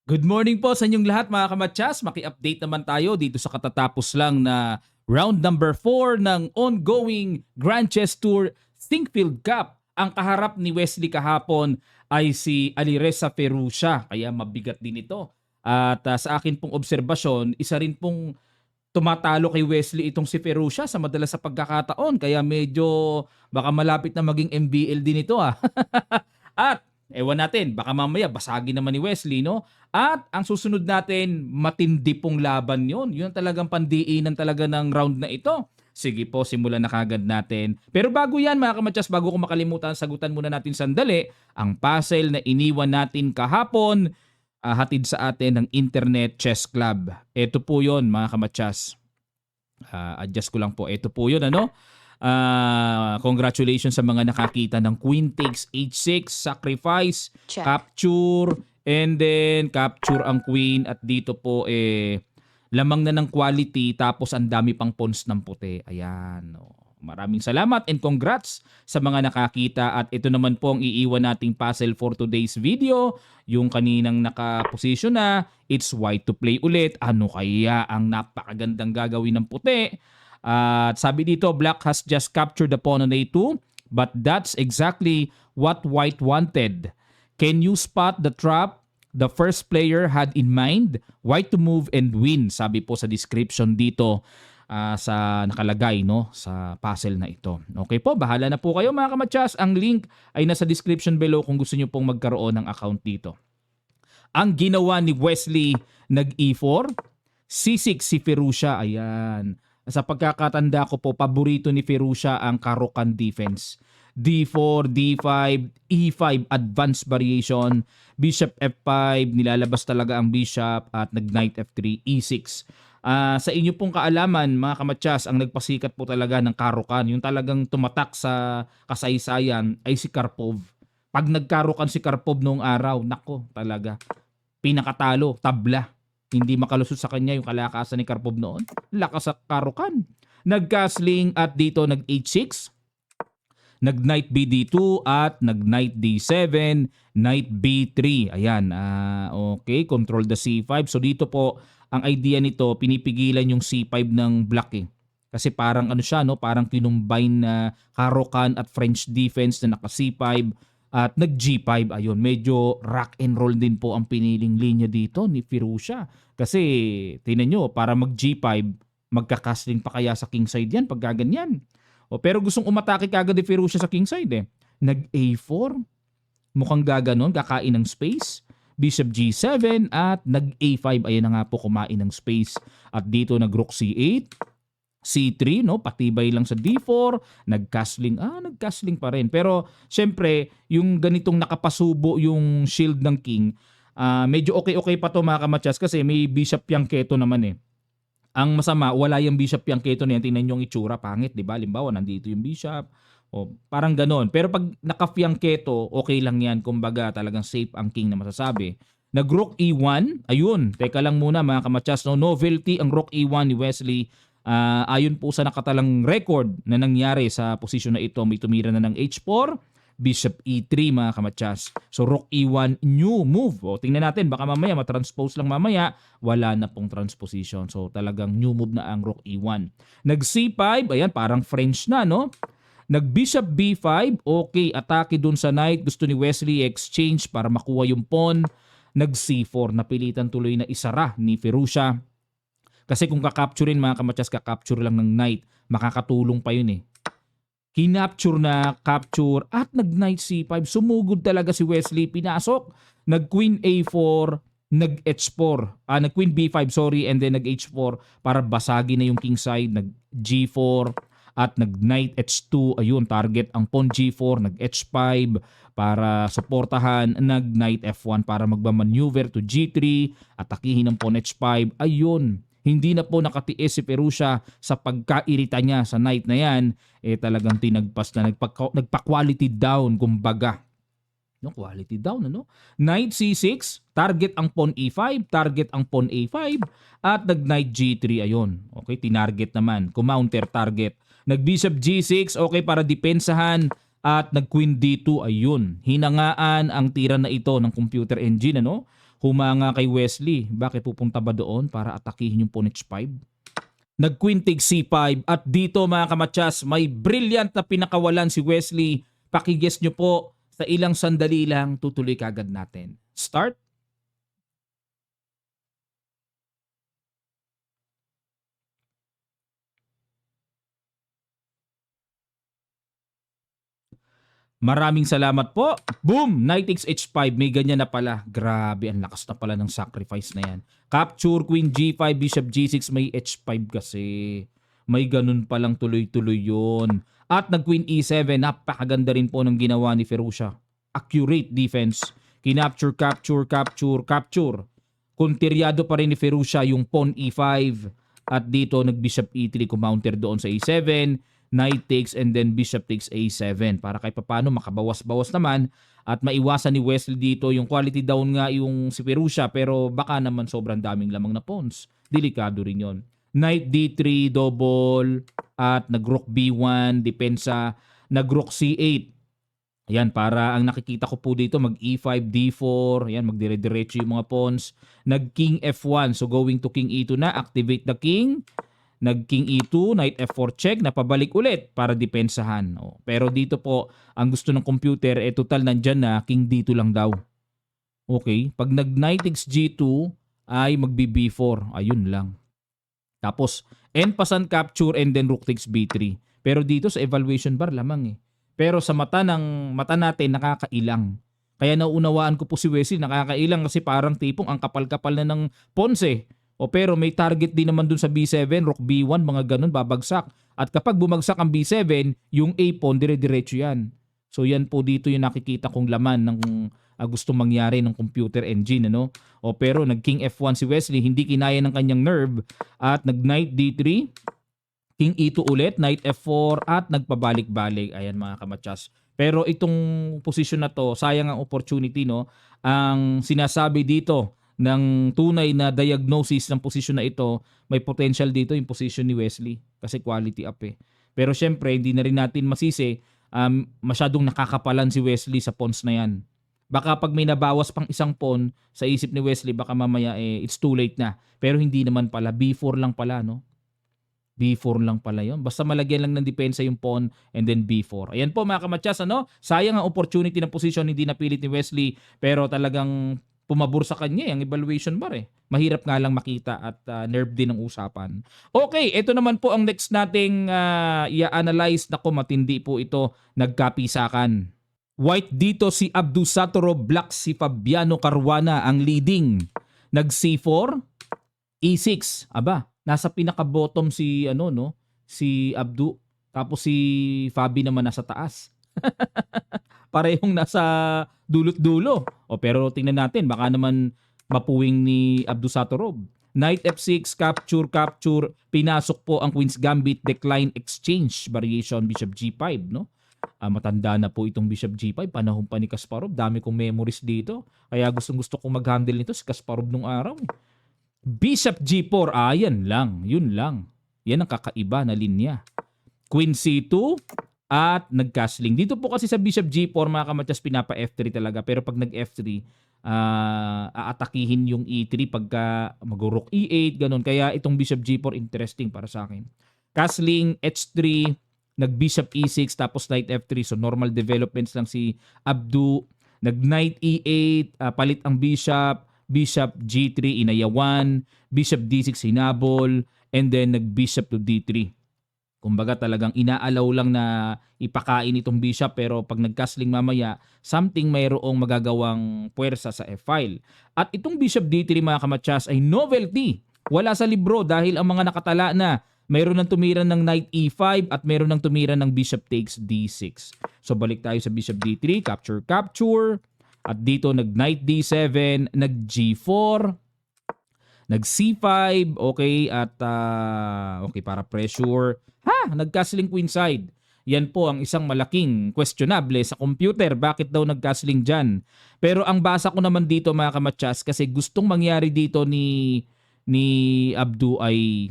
Good morning po sa inyong lahat mga kamatsas. Maki-update naman tayo dito sa katatapos lang na round number 4 ng ongoing Grand Chess Tour Stinkfield Cup. Ang kaharap ni Wesley kahapon ay si Alireza Firouzja, kaya mabigat din ito. At sa akin pong obserbasyon, isa rin pong tumatalo kay Wesley itong si Firouzja sa madalas sa pagkakataon. Kaya medyo baka malapit na maging MBL din ito At ewan natin, baka mamaya basagin naman ni Wesley, no? At ang susunod natin, matindi pong laban yon. Yun talagang pandiinan talaga ng round na ito. Sige po, simulan na kagad natin. Pero bago yan mga kamatsas, bago ko makalimutan, sagutan muna natin sandali ang puzzle na iniwan natin kahapon, hatid sa atin ng Internet Chess Club. Ito po yon mga kamatsas. Adjust ko lang po. Ito po yun, ano? Congratulations sa mga nakakita ng Queen takes H6, sacrifice, Check. capture, and then capture ang Queen. At dito po lamang na ng quality tapos ang dami pang pawns ng puti. Ayan. Maraming salamat and congrats sa mga nakakita. At ito naman po ang iiwan nating puzzle for today's video. Yung kaninang nakaposisyon na, it's white to play ulit. Ano kaya ang napakagandang gagawin ng puti? At sabi dito, black has just captured the pawn on A2, but that's exactly what white wanted. Can you spot the trap the first player had in mind? White to move and win, sabi po sa description dito sa nakalagay no sa puzzle na ito. Okay po, bahala na po kayo mga kamatsas. Ang link ay nasa description below kung gusto niyo pong magkaroon ng account dito. Ang ginawa ni Wesley, nag-E4, C6 si Firouzja, ayan. Sa pagkakatanda ko po, paborito ni Firouzja ang Caro-Kann defense. D4, D5, E5, advanced variation, Bishop F5, nilalabas talaga ang Bishop at nag-Knight F3, E6. Sa inyo pong kaalaman, mga kamatsas, ang nagpasikat po talaga ng Caro-Kann, yung talagang tumatak sa kasaysayan ay si Karpov. Pag nag-Caro-Kann si Karpov noong araw, nako talaga, pinakatalo, tabla. Hindi makalusot sa kanya yung kalakasan ni Karpov noon. Lakas sa Caro-Kann. Nag-castling at dito nag-H6. Nag-Knight BD2 at nag-Knight D7, Knight B3. Ayan, okay, control the C5. So dito po, ang idea nito, pinipigilan yung C5 ng black Kasi parang ano siya, no? Parang kinumbine na Caro-Kann at French defense na naka C5 at nag-G5. Ayun, medyo rock and roll din po ang piniling linya dito ni Firouzja. Kasi tingnan nyo, para mag-G5, magkakastling pa kaya sa kingside yan pag gaganyan. Pero gustong umatake kagad ni Firouzja sa kingside Nag-A4, mukhang gaganon, kakain ng space. Bishop G7 at nag-A5, ayan na nga po kumain ng space. At dito nag-Rook C8. C3, no? Patibay lang sa D4, nag-castling pa rin. Pero syempre, yung ganitong nakapasubo yung shield ng king, medyo okay pa to mga kamatsas kasi may Bishop Fianchetto naman Ang masama, wala yung Bishop Fianchetto na yan. Tingnan nyo yung itsura, pangit, di ba? Halimbawa, nandito yung Bishop. Parang ganon. Pero pag naka-Fianchetto, okay lang yan. Kumbaga, talagang safe ang king na masasabi. Nag-Rook E1, ayun, teka lang muna mga kamatsas, no? Novelty ang Rook E1 ni Wesley. Ayon po sa nakatalang record na nangyari sa posisyon na ito, may tumira na ng H4, Bishop E3 mga kamatsas. So Rook E1, new move. Tingnan natin, baka mamaya matranspose lang mamaya, wala na pong transposition. So talagang new move na ang Rook E1. Nag C5, ayan parang French na no. Nag Bishop B5, okay, atake dun sa knight. Gusto ni Wesley exchange para makuha yung pawn. Nag C4, napilitan tuloy na isara ni Firouzja. Kasi kung kakapturein mga kamatsas, kakapture lang ng knight, makakatulong pa yun Kinapture na, capture, at nag-Knight C5. Sumugod talaga si Wesley, pinasok. Nag-Queen A4, nag-H4. Nag-Queen B5, sorry, and then nag-H4 para basagin na yung king side. Nag-G4 at nag-Knight H2. Ayun, target ang pawn G4, nag-H5 para suportahan. Nag-Knight F1 para magmamaneuver to G3, atakihin ng pawn H5. Ayun. Hindi na po nakatiis si Firouzja sa pagkairita niya sa knight na yan. Talagang tinagpas na, nagpa-quality down kumbaga. No, quality down, ano? Knight C6, target ang pawn E5, target ang pawn A5, at nag-Knight G3, ayun. Okay, tinarget naman, kumounter target. Nag-Bishop G6, okay, para depensahan, at nag-Queen D2, ayun. Hinangaan ang tira na ito ng computer engine, ano? humanga kay Wesley. Bakit pupunta ba doon para atakihin yung pawn h5? Nag-queen takes c5 at dito mga kamatsas, may brilliant na pinakawalan si Wesley. Pakiguess nyo po, sa ilang sandali lang tutuloy kagad natin. Start. Maraming salamat po. Boom! Knight takes h5. May ganyan na pala. Grabe, ang lakas na pala ng sacrifice na yan. Capture, queen g5, bishop g6. May h5 kasi. May ganun palang tuloy-tuloy yun. At nag-queen e7. Napakaganda rin po ng ginawa ni Firouzja. Accurate defense. Kinapture, capture, capture, capture. Kontiryado pa rin ni Firouzja yung pawn e5. At dito nag-bishop e3 kumounter doon sa e7. Knight takes and then bishop takes a7 para kahit paano makabawas-bawas naman at maiwasan ni Wesley dito yung quality down nga yung si Firouzja pero baka naman sobrang daming lamang na pawns. Delikado rin yon. Knight d3 double at nag-rook b1 depensa, nag-rook c8. Ayan, para ang nakikita ko po dito mag e5, d4, ayan magdire-diretso yung mga pawns. Nag-king f1 so going to king e2 na, activate the king. Nag-king e2, knight f4 check, napabalik ulit para depensahan. Pero dito po, ang gusto ng computer, total nandyan na, king d2 lang daw. Okay, pag nag-knight takes g2, ay magb-b4. Ayun lang. Tapos, end pasan capture and then rook takes b3. Pero dito sa evaluation bar, lamang eh. Pero sa mata natin, nakakailang. Kaya naunawaan ko po si Wesley, nakakailang kasi parang tipong ang kapal-kapal na ng pawns eh. Pero may target din naman dun sa B7, rook B1, mga ganun, babagsak. At kapag bumagsak ang B7, yung A pawn, dire-diretso yan. So yan po dito yung nakikita kong laman ng gustong mangyari ng computer engine. Ano? Pero nag-king F1 si Wesley, hindi kinaya ng kanyang nerve. At nag-knight D3, king E2 ulit, knight F4, at nagpabalik-balik. Ayan mga kamatsas. Pero itong position na to, sayang ang opportunity. No? Ang sinasabi dito, ng tunay na diagnosis ng posisyon na ito, may potential dito yung position ni Wesley kasi quality up eh. Pero syempre, hindi na rin natin masisi, masyadong nakakapalan si Wesley sa pawns na yan. Baka pag may nabawas pang isang pawn sa isip ni Wesley, baka mamaya it's too late na. Pero hindi naman pala, B4 lang pala, no? B4 lang pala yon. Basta malagyan lang ng depensa yung pawn and then B4. Ayan po mga kamatsas, ano? Sayang ang opportunity ng position, hindi napilit ni Wesley, pero talagang pumabor sa kanya ang evaluation bar eh. Mahirap nga lang makita at nerve din ang usapan. Okay, ito naman po ang next nating i-analyze. Nako, matindi po ito. Nagkapisakan. White dito si Abdusattorov, black si Fabiano Caruana ang leading. Nag C4, E6. Aba, nasa pinaka-bottom si si Abdu. Tapos si Fabi naman nasa taas. Parehong nasa dulot-dulo. Pero tingnan natin, baka naman mapuwing ni Abdusattorov. Knight F6, capture, capture. Pinasok po ang Queen's Gambit, decline, exchange, variation, Bishop G5. No? Matanda na po itong Bishop G5. Panahon pa ni Kasparov. Dami kong memories dito. Kaya gusto kong mag-handle nito si Kasparov nung araw. Bishop G4, yan lang. Yun lang. Yan ang kakaiba na linya. Queen C2, at nag-castling. Dito po kasi sa Bishop G4, mga kamatsas, pinapa F3 talaga. Pero pag nag-F3, aatakihin yung E3 pagka mag-rook E8, ganun. Kaya itong Bishop G4, interesting para sa akin. Castling, H3, nag-Bishop E6, tapos Knight F3. So normal developments lang si Abdu. Nag-Knight E8, palit ang Bishop. Bishop G3, inayawan. Bishop D6, hinabol. And then nag-Bishop to D3. Kumbaga talagang inaalaw lang na ipakain itong bishop pero pag nag-castling mamaya, something mayroong magagawang puwersa sa F-file. At itong Bishop D3 mga kamatsas ay novelty. Wala sa libro dahil ang mga nakatala na mayroon ng tumira ng Knight E5 at mayroon ng tumira ng Bishop takes D6. So balik tayo sa Bishop D3, capture, capture. At dito nag-Knight D7, nag-G4. Nag-C5, okay, at okay, para pressure. Nag-castling queenside. Yan po ang isang malaking questionable sa computer. Bakit daw nag-castling dyan? Pero ang basa ko naman dito mga kamatsas, kasi gustong mangyari dito ni Abdu ay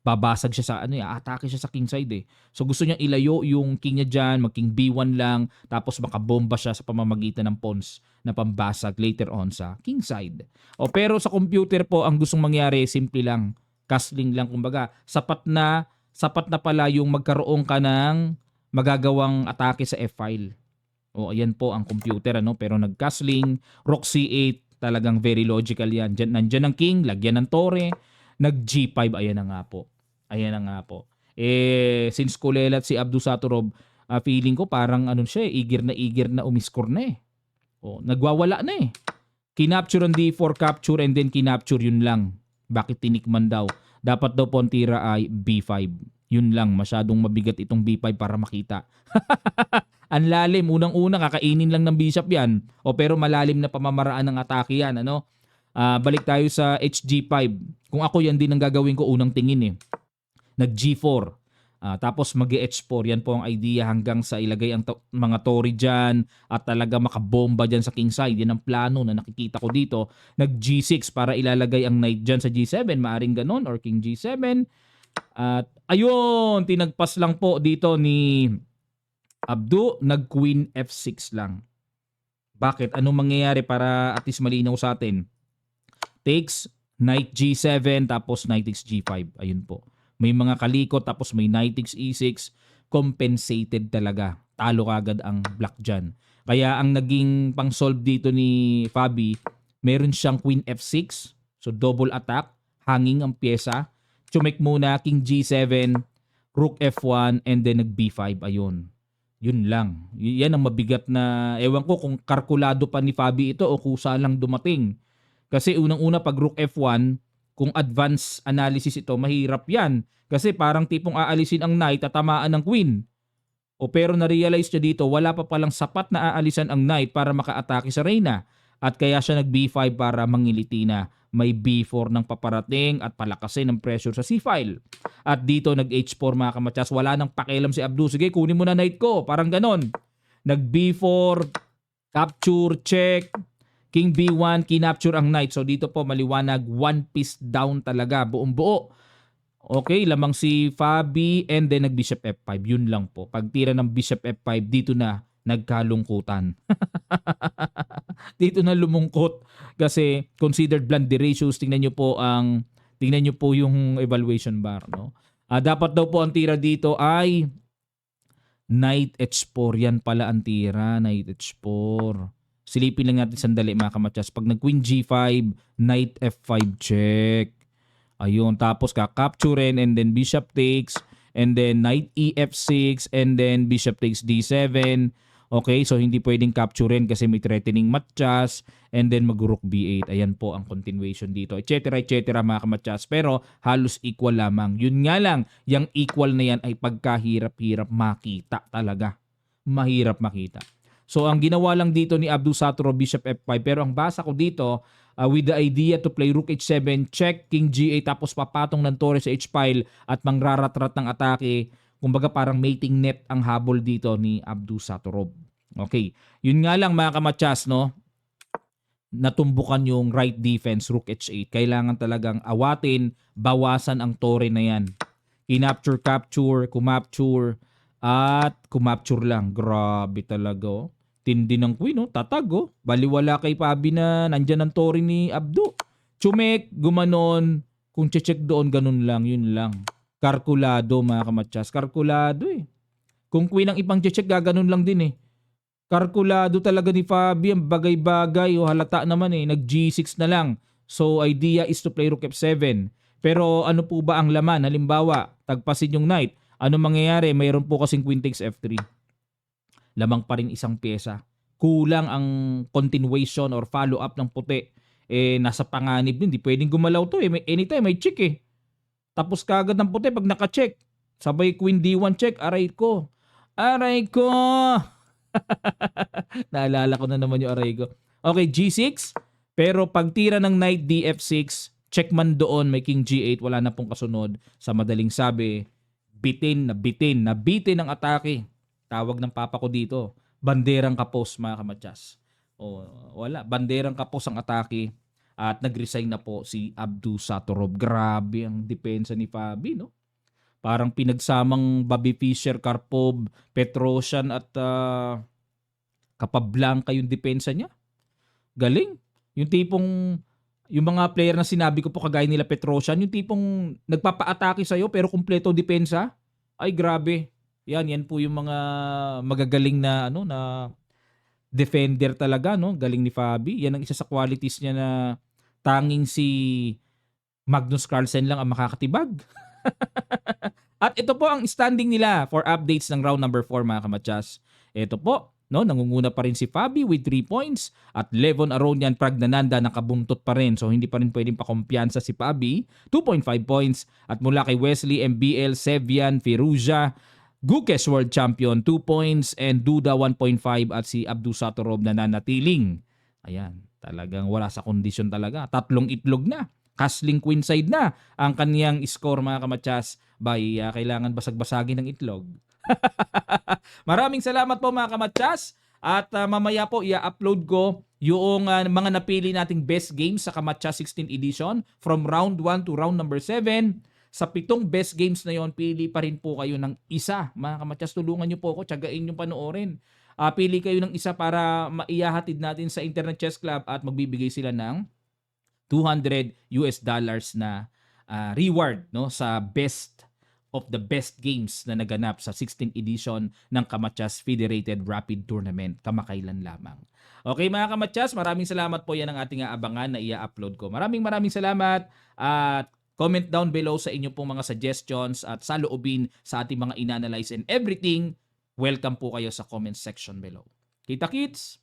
babasag siya sa ano, atake siya sa king side eh. So gusto niyang ilayo yung king niya diyan, mag-king B1 lang, tapos makabomba siya sa pamamagitan ng pawns na pambasag later on sa king side. O pero sa computer po, ang gustong mangyari simple lang, castling lang kumbaga. Sapat na pala yung magkaroon ka ng magagawang atake sa F-file. O ayan po ang computer ano, pero nag-castling, rook C8, talagang very logical yan. Nandiyan ang king, lagyan ng tore, nag G5, ayan na nga po. Ayan na nga po. Since kulelat si Abdu Saturov, feeling ko parang ano siya, eager na umiscore na eh. Nagwawala na eh. Kinapture ang D4, capture and then kinapture, yun lang. Bakit tinikman daw? Dapat daw po ang tira ay B5. Yun lang, masyadong mabigat itong B5 para makita. Ang lalim, unang-una kakainin lang ng bishop yan. Pero malalim na pamamaraan ng atake yan, ano? Balik tayo sa HG5. Kung ako yan din ang gagawin ko unang tingin eh. Nag G4. Tapos mag H4. Yan po ang idea hanggang sa ilagay ang mga tori dyan at talaga makabomba dyan sa king side. Yan ang plano na nakikita ko dito. Nag G6 para ilalagay ang knight dyan sa G7. Maaring ganon or king G7. At ayun, tinagpas lang po dito ni Abdu. Nag queen F6 lang. Bakit? Anong mangyayari para at least malinaw sa atin? Takes, knight G7, tapos knight takes G5. Ayun po. May mga kalikot, tapos may knight takes E6. Compensated talaga. Talo kagad ang black dyan. Kaya ang naging pang-solve dito ni Fabi, meron siyang queen F6. So double attack, hanging ang pyesa. Chumek muna, king G7, rook F1, and then nag B5. Ayun. Yun lang. Yan ang mabigat na, ewan ko kung kalkulado pa ni Fabi ito o kusa lang dumating. Kasi unang-una pag rook F1, kung advanced analysis ito, mahirap yan. Kasi parang tipong aalisin ang knight at tamaan ng queen. Pero na-realize niya dito, wala pa palang sapat na aalisan ang knight para maka-atake sa reyna. At kaya siya nag B5 para mangiliti na. May B4 ng paparating at palakasin ng pressure sa C-file. At dito nag H4 mga kamatsas. Wala nang pakialam si Abdu. Sige, kunin mo na knight ko. Parang ganon. Nag B4, capture, check. King B1, kinapture ang knight. So dito po maliwanag, one piece down talaga, buong buo. Okay, lamang si Fabi and then nag bishop F5. Yun lang po. Pagtira ng bishop F5, dito na nagkalungkutan. Dito na lumungkot kasi considered blunder ratios. Tingnan niyo po yung evaluation bar, no? Dapat daw po ang tira dito ay knight H4. Yan pala ang tira, knight H4. Silipin lang natin sandali mga kamatsas. Pag nag queen G5, knight F5 check. Ayun, tapos ka-capturein and then bishop takes and then knight EF6 and then bishop takes D7. Okay, so hindi pwedeng capturein kasi may threatening matchas and then mag-rook B8. Ayan po ang continuation dito, etc. mga kamatsas. Pero halos equal lamang. Yun nga lang, yung equal na yan ay pagkahirap-hirap makita talaga. Mahirap makita. So ang ginawa lang dito ni Abdu Saturov, bishop F5. Pero ang basa ko dito, with the idea to play rook H7, check, king G8, tapos papatong ng tore sa H-file at mangraratrat ng atake. Kumbaga parang mating net ang habol dito ni Abdu Saturov. Okay. Yun nga lang mga kamatsas, no? Natumbukan yung right defense, rook H8. Kailangan talagang awatin, bawasan ang tore na yan. Kinapture, capture, kumapture, at kumapture lang. Grabe talaga, oh. Tindi ng queen, tatag, baliwala kay Fabi na nandyan ang tori ni Abdu. Chumek, gumanon, kung check doon, ganun lang, yun lang. Kalkulado mga kamatsas, kalkulado eh. Kung queen ang ipang check, gaganon lang din eh. Kalkulado talaga ni Fabi, ang bagay-bagay, halata naman eh, nag G6 na lang. So idea is to play rook F7. Pero ano po ba ang laman? Halimbawa, tagpasin yung knight. Ano mangyayari? Mayroon po kasing queen takes F3. Lamang pa rin isang pyesa. Kulang ang continuation or follow-up ng puti. Nasa panganib din. Di pwedeng gumalaw to eh. Anytime may check eh. Tapos kagad ng puti pag naka-check. Sabay queen D1 check. Aray ko. Aray ko. Naalala ko na naman yung aray ko. Okay, G6. Pero pag tira ng knight DF6, check man doon, may king G8. Wala na pong kasunod. Sa madaling sabi, bitin ang atake. Tawag ng papa ko dito, banderang kapos mga kamatsas. Wala, banderang kapos ang atake. at nag-resign na po si Abdu Satorov. Grabe ang depensa ni Fabi, no? Parang pinagsamang Bobby Fischer, Karpov, Petrosyan at Capablanca yung depensa niya. Galing. Yung tipong, yung mga player na sinabi ko po kagaya nila Petrosyan, yung tipong nagpapa-atake sa'yo pero kumpleto depensa. Ay grabe. Yan po yung mga magagaling na na defender talaga, no? Galing ni Fabi. Yan ang isa sa qualities niya na tanging si Magnus Carlsen lang ang makakatibag. At ito po ang standing nila for updates ng round number 4 mga kamatsas. Ito po, no, nangunguna pa rin si Fabi with 3 points at Levon Aronian Pragnananda nakabuntot pa rin. So hindi pa rin pwedeng pakumpiyansa si Fabi, 2.5 points. At mula kay Wesley MBL, Sevian, Firuza, Gukes World Champion 2 points and Duda 1.5 at si Abdu Satorov na nanatiling. Ayan, talagang wala sa kondisyon talaga. 3 itlog na. Castling queenside na ang kaniyang score mga kamatsas. Kailangan basag-basagin ng itlog. Maraming salamat po mga kamatsas. At mamaya po i-upload ko yung mga napili nating best games sa Kamatsas 16 edition from round 1 to round number 7. Sa 7 best games na yon, pili pa rin po kayo ng isa. Mga kamatsas, tulungan nyo po ako, tiyagain nyo panoorin. Pili kayo ng isa para maihahatid natin sa Internet Chess Club at magbibigay sila ng $200 na reward, no, sa best of the best games na naganap sa 16th edition ng Kamatsas Federated Rapid Tournament kamakailan lamang. Okay mga kamatsas, maraming salamat po, yan ang ating aabangan na i-upload ko. Maraming salamat at comment down below sa inyo pong mga suggestions at saloobin sa ating mga inanalyze and everything. Welcome po kayo sa comment section below. Kita kits!